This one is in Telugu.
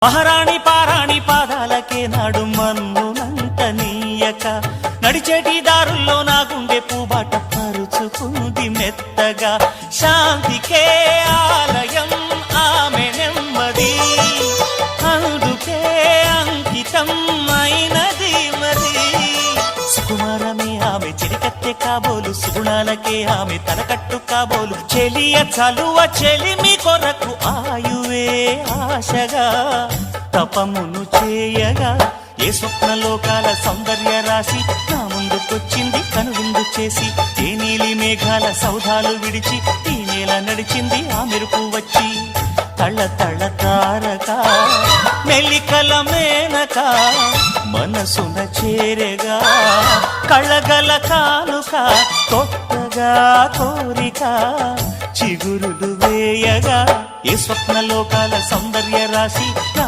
మహారాణి పారాణి పాదాలకే నాడు మన్నునంత నీయక నడిచేటి దారుల్లో నా గుండె పూబాట పరుచుకుంది మెత్తగా. శాంతికే ఆలయం ఆమె నెమ్మది, అందుకే అంకితం అయినది మది. సుకుమారమే ఆమె చిరికత్తె కాబోలు, సుగుణాలకే ఆమె తలకట్టు కాబోలు. చెలియ చలువ చెలిమి కొరకు ఆయువే ఆశగా తపమును చేయగా ఏ స్వప్నలోకాల సౌందర్య రాశి నా ముందుకొచ్చింది కనువిందు చేసి. ఏ నీలి మేఘాల సౌధాలు విడిచి ఈ నేల నడిచింది ఆ మెరుపు వచ్చి. తళ తళ తారక మెల్లికల మేనక మనసున చేరగా కళగల కానుక కొత్తగా కోరిక చిగురులు వేయగా ఏ స్వప్నలోకాల సౌందర్య రాశి నా